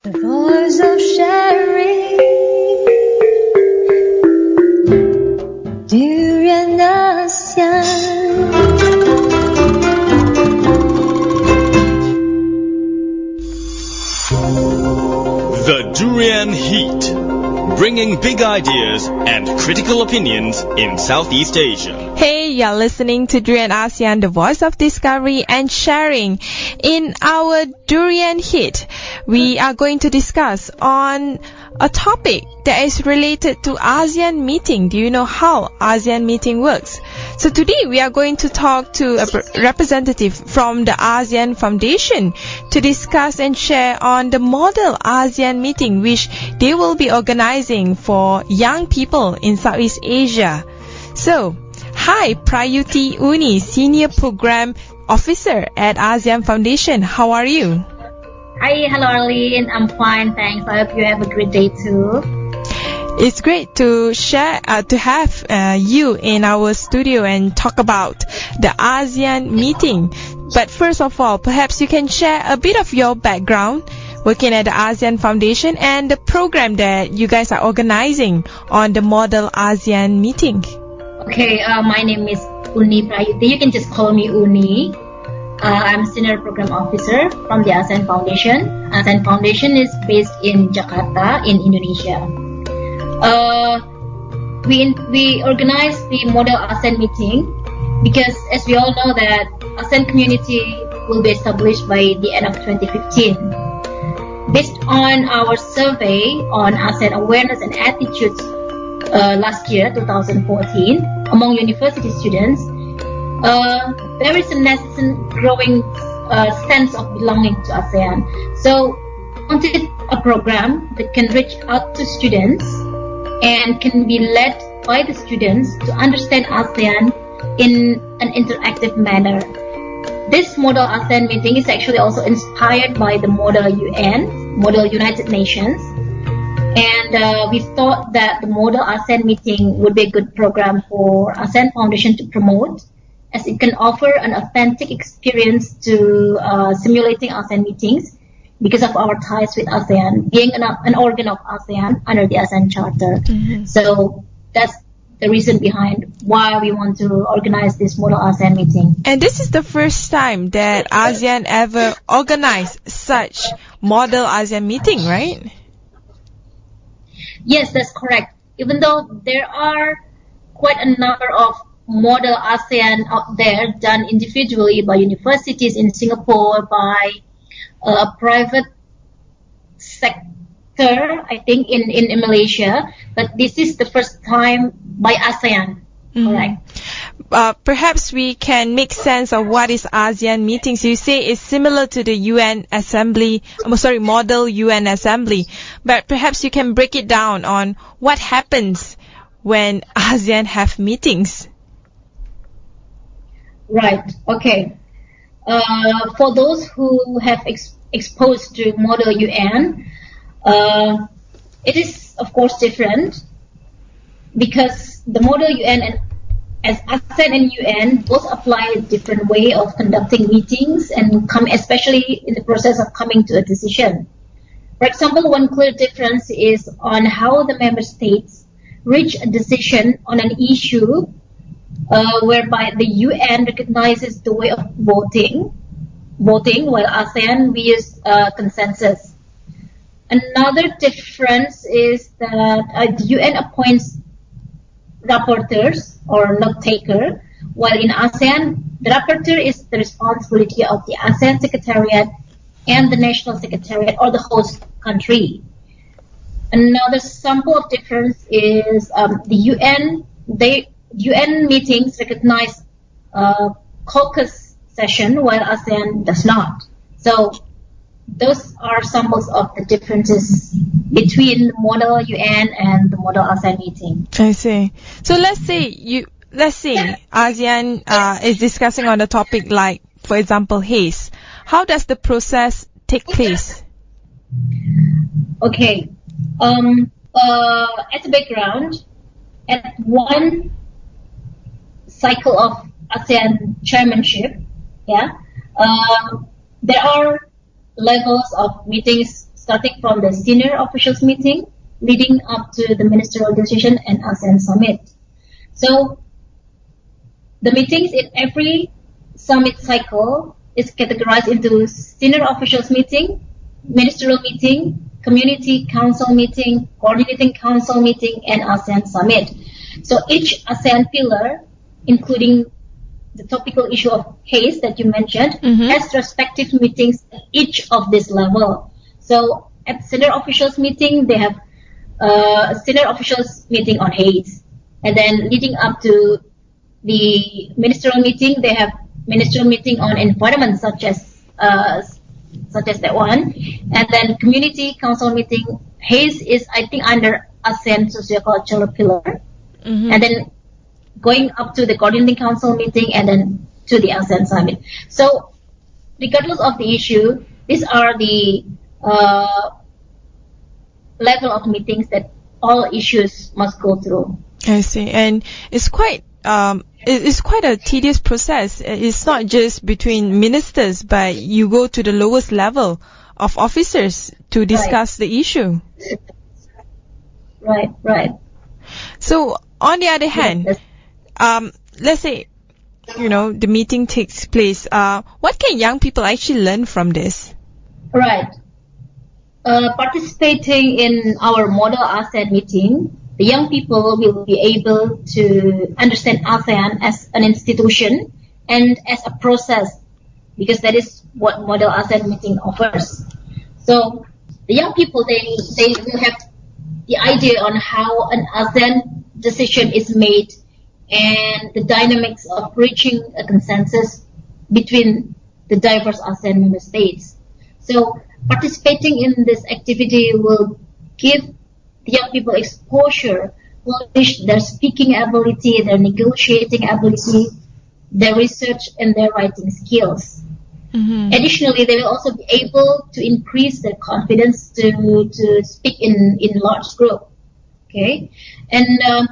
The voice of sharing, Durian ASEAN. The Durian Heat, bringing big ideas and critical opinions in Southeast Asia. Hey, you're listening to Durian ASEAN, the voice of discovery and sharing. In our Durian Heat, we are going to discuss on a topic that is related to ASEAN meeting. Do you know how ASEAN meeting works? So today we are going to talk to a representative from the ASEAN Foundation to discuss and share on the model ASEAN meeting which they will be organizing for young people in Southeast Asia. So, hi, Prayuti Uni, Senior Program Officer at ASEAN Foundation. How are you? Hi, hello Arlene. I'm fine, thanks. I hope you have a great day too. It's great to share, to have you in our studio and talk about the ASEAN meeting. But first of all, perhaps you can share a bit of your background working at the ASEAN Foundation and the program that you guys are organizing on the Model ASEAN meeting. Okay, my name is Uni Prayuti. You can just call me Uni. I'm Senior Program Officer from the ASEAN Foundation. ASEAN Foundation is based in Jakarta, in Indonesia. We organized the Model ASEAN meeting because, as we all know, that ASEAN community will be established by the end of 2015. Based on our survey on ASEAN awareness and attitudes last year, 2014, among university students, there is a nascent growing sense of belonging to ASEAN. So, we wanted a program that can reach out to students and can be led by the students to understand ASEAN in an interactive manner. This Model ASEAN meeting is actually also inspired by the Model UN, Model United Nations. And we thought that the Model ASEAN meeting would be a good program for ASEAN Foundation to promote, as it can offer an authentic experience to simulating ASEAN meetings because of our ties with ASEAN, being an organ of ASEAN under the ASEAN Charter. Mm-hmm. So that's the reason behind why we want to organize this Model ASEAN meeting. And this is the first time that ASEAN ever organized such Model ASEAN meeting, right? Yes, that's correct. Even though there are quite a number of Model ASEAN out there done individually by universities in Singapore, by a private sector, I think, in Malaysia. But this is the first time by ASEAN, correct? Perhaps we can make sense of what is ASEAN meetings. You say it's similar to the UN Assembly, Model UN Assembly. But perhaps you can break it down on what happens when ASEAN have meetings. Right, okay. For those who have exposed to Model UN, it is of course different because the Model UN and as ASEAN and UN both apply a different way of conducting meetings and come especially in the process of coming to a decision. For example, one clear difference is on how the member states reach a decision on an issue whereby the UN recognizes the way of voting, while ASEAN we use consensus. Another difference is that the UN appoints rapporteurs or note taker, while in ASEAN the rapporteur is the responsibility of the ASEAN Secretariat and the National Secretariat or the host country. Another sample of difference is the UN meetings recognize caucus session while ASEAN does not. So those are samples of the differences between the Model UN and the Model ASEAN meeting. I see. So let's say ASEAN is discussing on a topic like, for example, haze. How does the process take place? Okay. As a background, at one cycle of ASEAN chairmanship, there are levels of meetings starting from the senior officials meeting, leading up to the ministerial decision and ASEAN summit. So the meetings in every summit cycle is categorized into senior officials meeting, ministerial meeting, community council meeting, coordinating council meeting, and ASEAN summit. So each ASEAN pillar, including the topical issue of haze that you mentioned, has respective meetings at each of this level. So at senior officials meeting, they have a senior officials meeting on haze. And then leading up to the ministerial meeting, they have ministerial meeting on environment, such as that one. And then community council meeting, haze is, I think, under ASEAN sociocultural pillar. And then going up to the coordinating council meeting and then to the ASEAN summit. So regardless of the issue, these are the level of meetings that all issues must go through. I see. And it's quite a tedious process. It's not just between ministers, but you go to the lowest level of officers to discuss the issue. Right. So on the other hand, let's say, the meeting takes place. What can young people actually learn from this? Right. Participating in our model ASEAN meeting, the young people will be able to understand ASEAN as an institution and as a process, because that is what model ASEAN meeting offers. So the young people, they will have the idea on how an ASEAN decision is made and the dynamics of reaching a consensus between the diverse ASEAN member states. So participating in this activity will give the young people exposure, polish their speaking ability, their negotiating ability, their research and their writing skills. Additionally, they will also be able to increase their confidence to speak in large group. Okay, and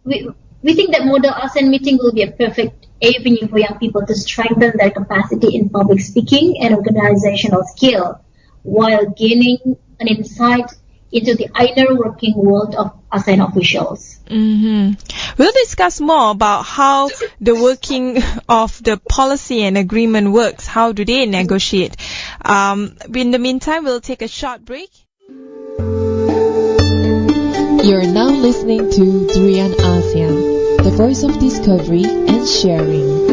we think that model ASEAN meeting will be a perfect avenue for young people to strengthen their capacity in public speaking and organizational skill, while gaining an insight into the inner working world of ASEAN officials. We'll discuss more about how the working of the policy and agreement works. How do they negotiate? In the meantime, we'll take a short break. You're now listening to Durian ASEAN, the voice of discovery and sharing.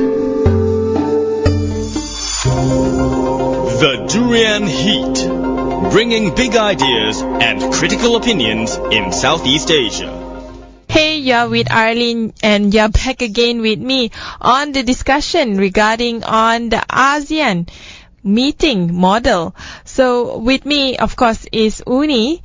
The Durian Heat, bringing big ideas and critical opinions in Southeast Asia. Hey, you're with Arlene and you're back again with me on the discussion regarding on the ASEAN meeting model. So with me, of course, is Uni.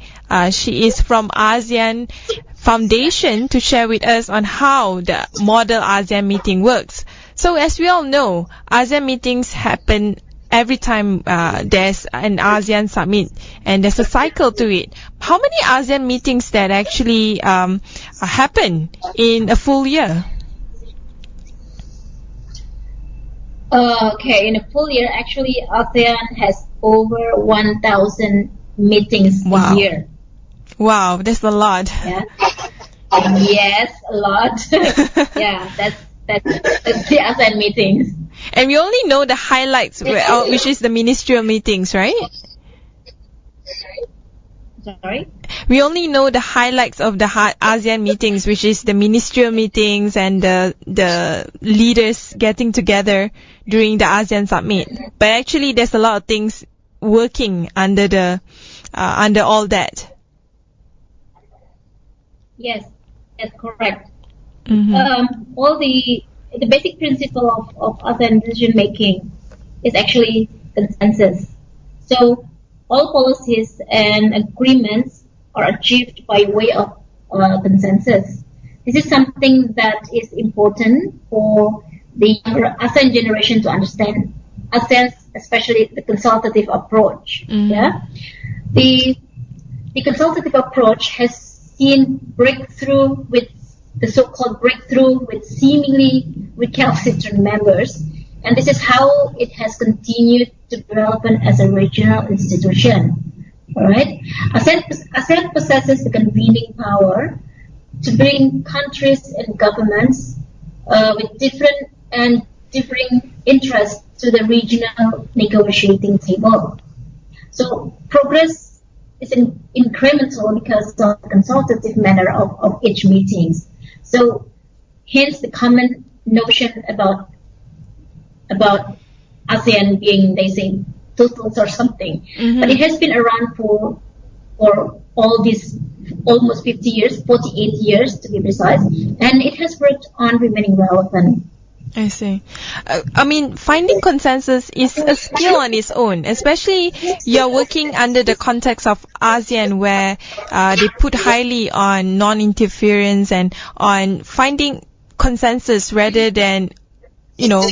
She is from ASEAN Foundation to share with us on how the model ASEAN meeting works. So as we all know, ASEAN meetings happen every time there's an ASEAN summit, and there's a cycle to it. How many ASEAN meetings that actually happen in a full year? Okay, in a full year, actually, ASEAN has over 1,000 meetings a year. Wow, that's a lot. Yeah. Yes, a lot. Yeah, that's the ASEAN meetings. And we only know the highlights, which is the ministerial meetings, right? Sorry? We only know the highlights of the ASEAN meetings, which is the ministerial meetings and the leaders getting together during the ASEAN summit. But actually, there's a lot of things working under all that. Yes, that's correct. All the basic principle of ASEAN decision making is actually consensus. So all policies and agreements are achieved by way of consensus. This is something that is important for the younger ASEAN generation to understand. ASEAN, especially the consultative approach. Yeah, the consultative approach has seen breakthrough with the so-called breakthrough with seemingly recalcitrant members, and this is how it has continued to develop as a regional institution. Alright? ASEAN possesses the convening power to bring countries and governments with differing interests to the regional negotiating table. So progress is incremental because of the consultative manner of each meetings. So hence the common notion about ASEAN being, they say, totals or something. Mm-hmm. But it has been around for all these almost 50 years, 48 years to be precise, and it has worked on remaining relevant. I see. I mean, finding consensus is a skill on its own, especially you're working under the context of ASEAN where they put highly on non-interference and on finding consensus rather than,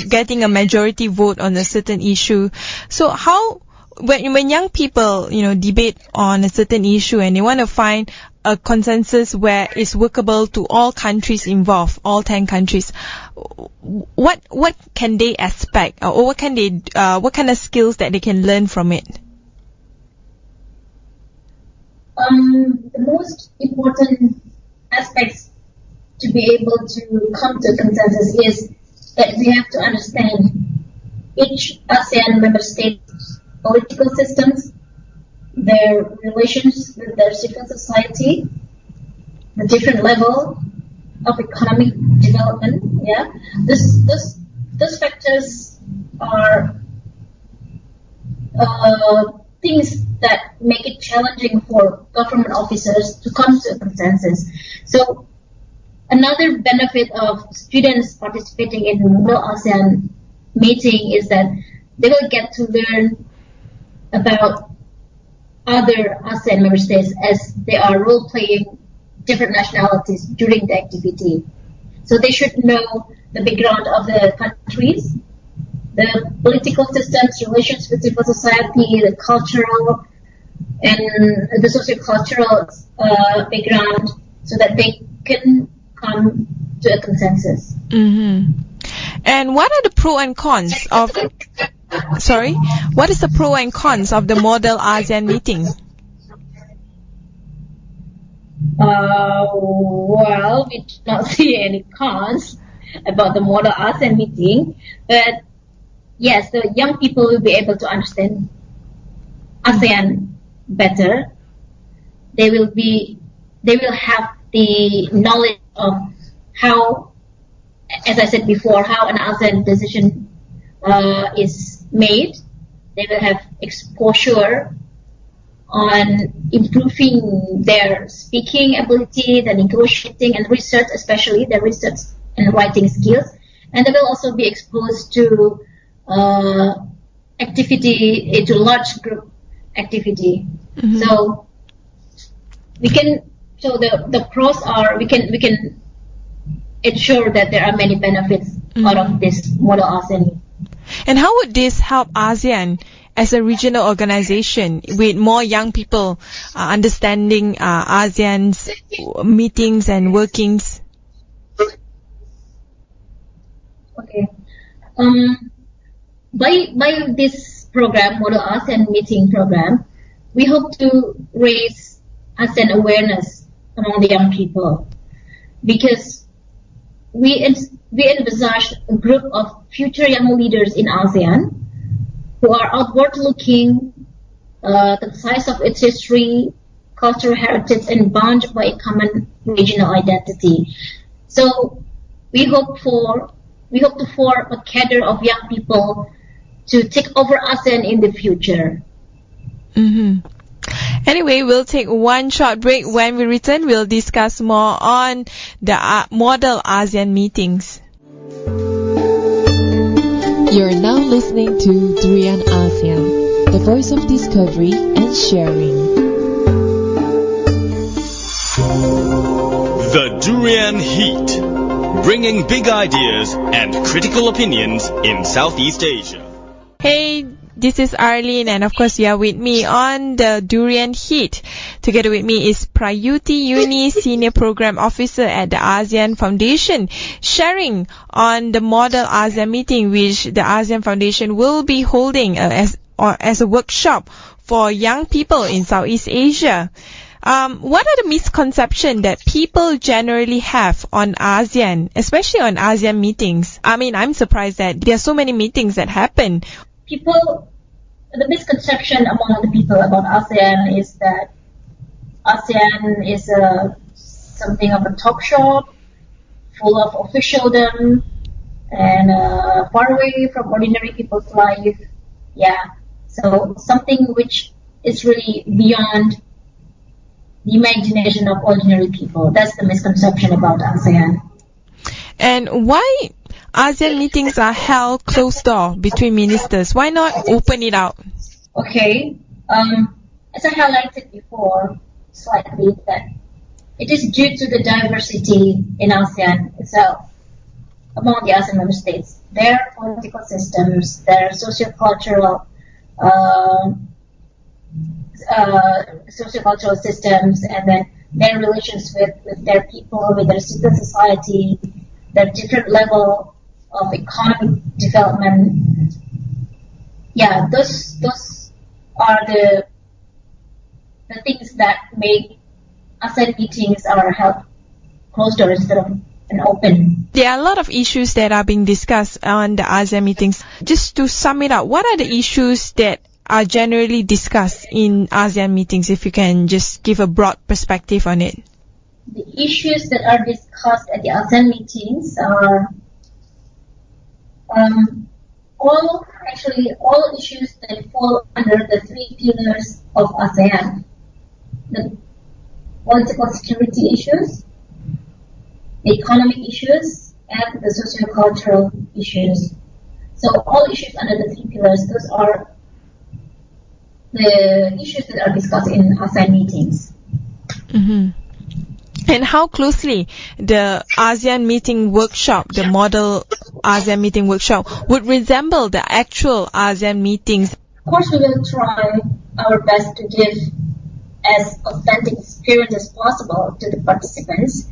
getting a majority vote on a certain issue. So how, when young people, debate on a certain issue and they want to find a consensus where it's workable to all countries involved, all 10 countries, what can they expect, or what kind of skills that they can learn from it? The most important aspects to be able to come to a consensus is that we have to understand each ASEAN member state's political systems, their relations with their civil society, the different level of economic development. Yeah, those factors are things that make it challenging for government officers to come to a consensus. So another benefit of students participating in the Model ASEAN meeting is that they will get to learn about other ASEAN member states as they are role-playing different nationalities during the activity. So they should know the background of the countries, the political systems, relations with civil society, the cultural and the socio-cultural background, so that they can come to a consensus. Mm-hmm. And what are the pros and cons of... Sorry? What is the pro and cons of the Model ASEAN meeting? Well, we do not see any cons about the Model ASEAN meeting, but yes, the young people will be able to understand ASEAN better. They will have the knowledge of how, as I said before, how an ASEAN decision is made. They will have exposure on improving their speaking ability, the negotiating and research, especially the research and writing skills. And they will also be exposed to activity, into large group activity. Mm-hmm. So the pros are we can ensure that there are many benefits out of this Model ASEAN. And how would this help ASEAN as a regional organization with more young people understanding ASEAN's meetings and workings? Okay. By this program, Model ASEAN meeting program, we hope to raise ASEAN awareness among the young people, because we envisage a group of future young leaders in ASEAN who are outward-looking, concise of its history, cultural heritage, and bound by a common regional identity. So we hope to form a cadre of young people to take over ASEAN in the future. Mm-hmm. Anyway, we'll take one short break. When we return, we'll discuss more on the Model ASEAN meetings. You're now listening to Durian ASEAN, the voice of discovery and sharing. The Durian Heat, bringing big ideas and critical opinions in Southeast Asia. Hey, this is Arlene, and of course you are with me on the Durian Heat. Together with me is Prayuti Uni, Senior Program Officer at the ASEAN Foundation, sharing on the Model ASEAN meeting which the ASEAN Foundation will be holding as a workshop for young people in Southeast Asia. What are the misconceptions that people generally have on ASEAN, especially on ASEAN meetings? I mean, I'm surprised that there are so many meetings that happen. The misconception among the people about ASEAN is that ASEAN is something of a talk shop, full of officialdom, and far away from ordinary people's life. Yeah, so something which is really beyond the imagination of ordinary people. That's the misconception about ASEAN. And why ASEAN meetings are held closed door between ministers? Why not open it out? Okay, as I highlighted before slightly, that it is due to the diversity in ASEAN itself. Among the ASEAN member states, their political systems, their sociocultural systems, and then their relations with their people, with their civil society, their different level of economic development. Yeah, those are the things that make ASEAN meetings are held closed door instead of an open. There are a lot of issues that are being discussed on the ASEAN meetings. Just to sum it up, what are the issues that are generally discussed in ASEAN meetings, if you can just give a broad perspective on it? The issues that are discussed at the ASEAN meetings are all issues that fall under the three pillars of ASEAN. The political security issues, the economic issues, and the socio-cultural issues. So all issues under the three pillars, those are the issues that are discussed in ASEAN meetings. Mm-hmm. And how closely the ASEAN meeting workshop, the model ASEAN meeting workshop, would resemble the actual ASEAN meetings? Of course, we will try our best to give as authentic experience as possible to the participants.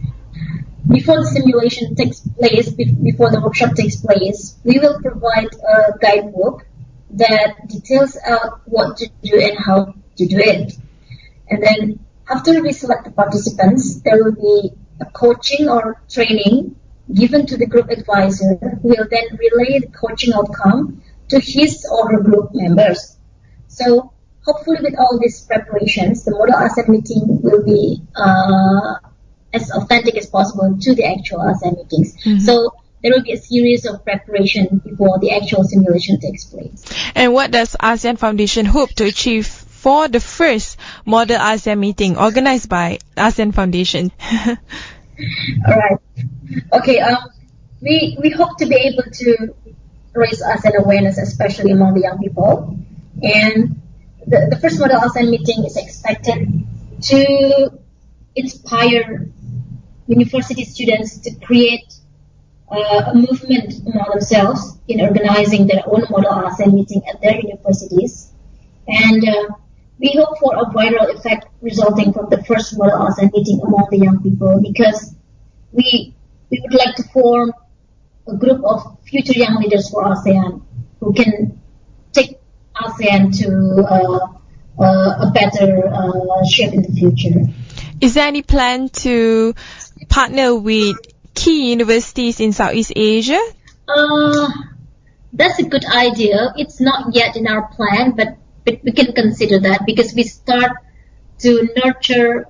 Before the simulation takes place, before the workshop takes place, we will provide a guidebook that details out what to do and how to do it. And then after we select the participants, there will be a coaching or training given to the group advisor, who will then relay the coaching outcome to his or her group members. So hopefully with all these preparations, the model ASEAN meeting will be as authentic as possible to the actual ASEAN meetings. Mm-hmm. So there will be a series of preparation before the actual simulation takes place. And what does ASEAN Foundation hope to achieve for the first model ASEAN meeting organized by ASEAN Foundation? All right. Okay. We hope to be able to raise ASEAN awareness, especially among the young people. And the first model ASEAN meeting is expected to inspire university students to create a movement among themselves in organizing their own model ASEAN meeting at their universities. And we hope for a viral effect resulting from the first model ASEAN meeting among the young people, because we would like to form a group of future young leaders for ASEAN who can take ASEAN to a better shape in the future. Is there any plan to partner with key universities in Southeast Asia? That's a good idea. It's not yet in our plan, but we can consider that, because we start to nurture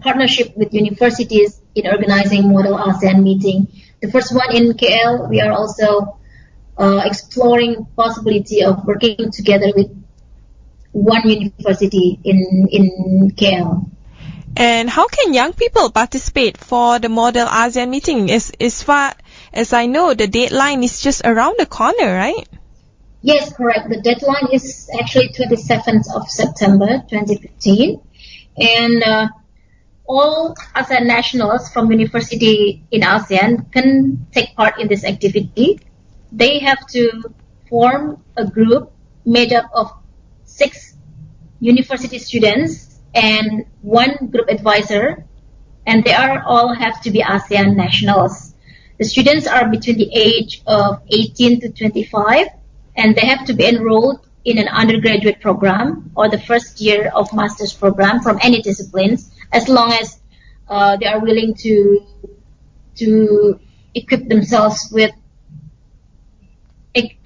partnership with universities in organizing model ASEAN meeting. The first one in KL, we are also exploring possibility of working together with one university in KL. And how can young people participate for the model ASEAN meeting? As far as I know, the deadline is just around the corner, right? Yes, correct. The deadline is actually 27th of September 2015. And all ASEAN nationals from university in ASEAN can take part in this activity. They have to form a group made up of 6 university students and 1 group advisor, and they all have to be ASEAN nationals. The students are between the age of 18 to 25, and they have to be enrolled in an undergraduate program or the first year of master's program from any disciplines, as long as they are willing to equip themselves with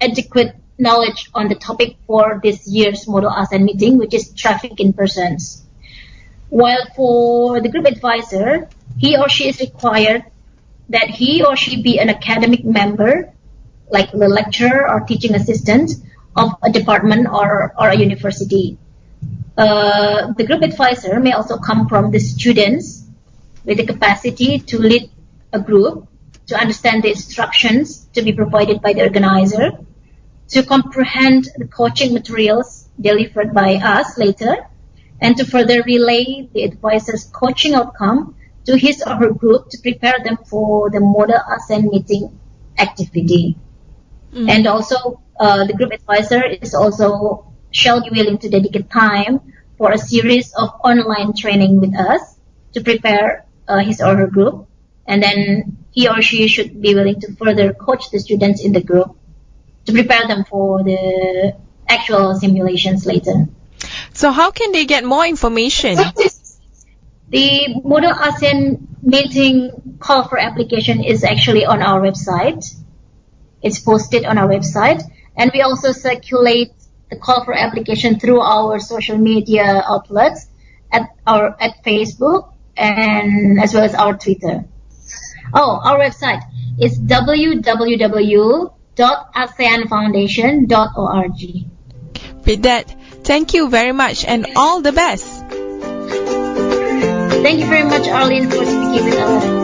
adequate knowledge on the topic for this year's Model ASEAN meeting, which is traffic in persons. While for the group advisor, he or she is required that he or she be an academic member, like the lecturer or teaching assistant of a department or a university. The group advisor may also come from the students with the capacity to lead a group, to understand the instructions to be provided by the organizer, to comprehend the coaching materials delivered by us later, and to further relay the advisor's coaching outcome to his or her group to prepare them for the Model ASEAN meeting activity. And also, the group advisor shall be willing to dedicate time for a series of online training with us to prepare his or her group. And then he or she should be willing to further coach the students in the group to prepare them for the actual simulations later. So how can they get more information? The Model ASEAN meeting call for application is actually on our website. It's posted on our website, and we also circulate the call for application through our social media outlets at Facebook and as well as our Twitter. Our website is www.aseanfoundation.org. With that, thank you very much and all the best. Thank you very much, Arlene, for speaking with us.